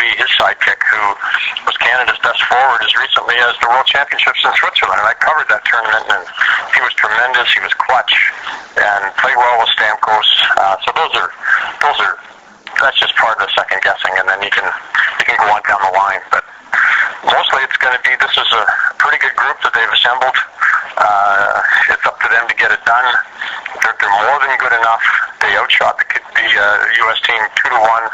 Lee, his sidekick, who was Canada's best forward as recently as the World Championships in Switzerland. And I covered that tournament, and he was tremendous. He was clutch and played well with Stamkos. So that's just part of the second guessing, and then you can go on down the line. But mostly it's going to be, this is a pretty good group that they've assembled. It's up to them to get it done. They're more than good enough. They outshot the U.S. team 2-1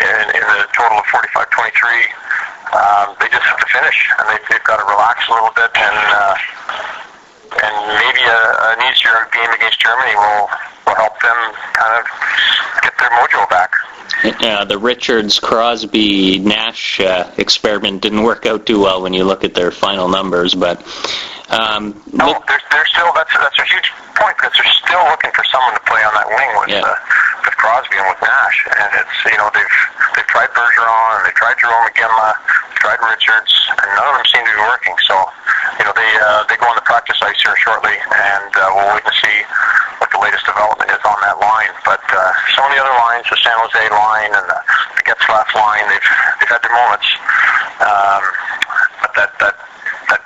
in a total of 45-23. They just have to finish, and they've got to relax a little bit, and maybe an easier game against Germany will help them kind of get their mojo back. The Richards-Crosby-Nash experiment didn't work out too well when you look at their final numbers, but... no, they're still, that's a huge point, because they're still looking for someone to play on that wing with Crosby and with Nash, and it's, they've tried Bergeron, and they've tried Jerome McGinley, they've tried Richards, and none of them seem to be working, so, they go on the practice ice here shortly, and we'll wait and see what the latest development is on that line. But some of the other lines, the San Jose line and the Getzlaff line, they've had their moments. But that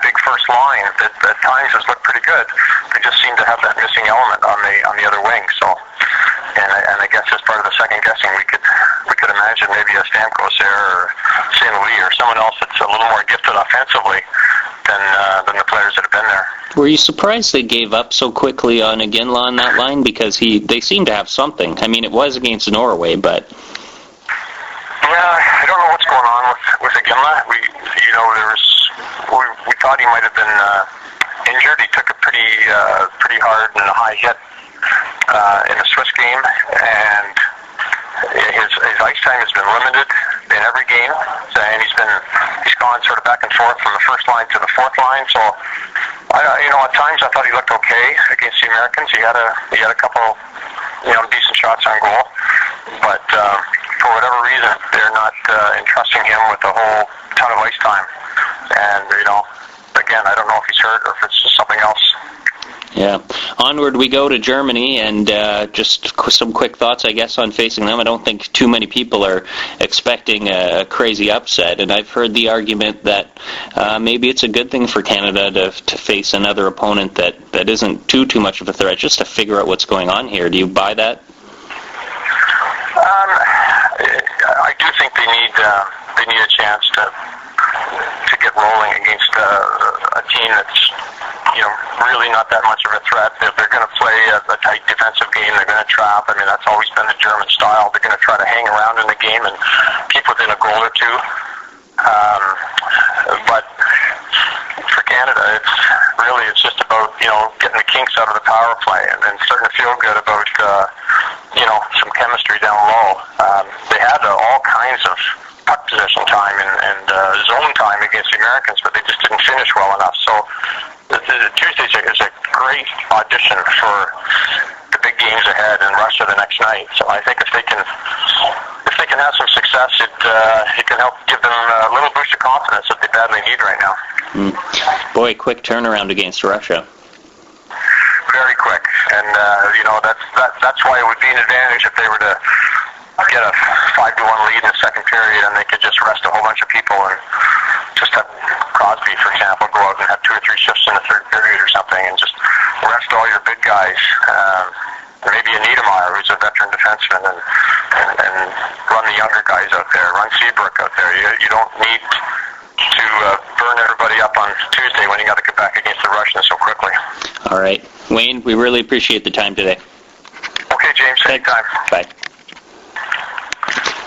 big first line that at times has looked pretty good, they just seem to have that missing element on the other wing. So, and I guess as part of the second guessing, we could imagine maybe a Stamkos there or St. Louis or someone else that's a little more gifted offensively than the players that have been there. Were you surprised they gave up so quickly on Iginla on that line? Because they seem to have something. I mean, it was against Norway, but... Yeah, I don't know what's going on with Iginla. We thought he might have been injured. He took a pretty hard and high hit in the Swiss game, and his ice time has been limited in every game, and he's gone sort of back and forth from the first line to the fourth line. So, at times I thought he looked okay against the Americans. He had a couple, decent shots on goal, but for whatever reason, they're not entrusting him with a whole ton of ice time. And again, I don't know if he's hurt or if it's just something else. Yeah. Onward we go to Germany, and just some quick thoughts, I guess, on facing them. I don't think too many people are expecting a crazy upset, and I've heard the argument that maybe it's a good thing for Canada to face another opponent that isn't too much of a threat, just to figure out what's going on here. Do you buy that? I do think they need a chance to get rolling against a team that's really not that much of a threat. They're going to play a tight defensive game. They're going to trap. I mean, that's always been the German style. They're going to try to hang around in the game and keep within a goal or two. But for Canada, it's just about getting the kinks out of the power play and starting to feel good about some chemistry down low. They had all kinds of puck possession time and zone time against the Americans, but they just didn't finish well enough. So Tuesday is a great audition for the big games ahead in Russia the next night. So I think if they can have some success, it can help give them a little boost of confidence that they badly need right now. Boy, quick turnaround against Russia. Very quick, and that's why it would be an advantage if they were to get a 5-1 lead in the second period, and they could just rest a whole bunch of people and just have Crosby, for example, go out and have 2 or 3 shifts in the third period or something, and just rest all your big guys. Maybe a Niedermayer, who's a veteran defenseman, and run the younger guys out there, run Seabrook out there. You don't need to burn everybody up on Tuesday when you got to get back against the Russians so quickly. All right. Wayne, we really appreciate the time today. Okay, James, anytime. Bye.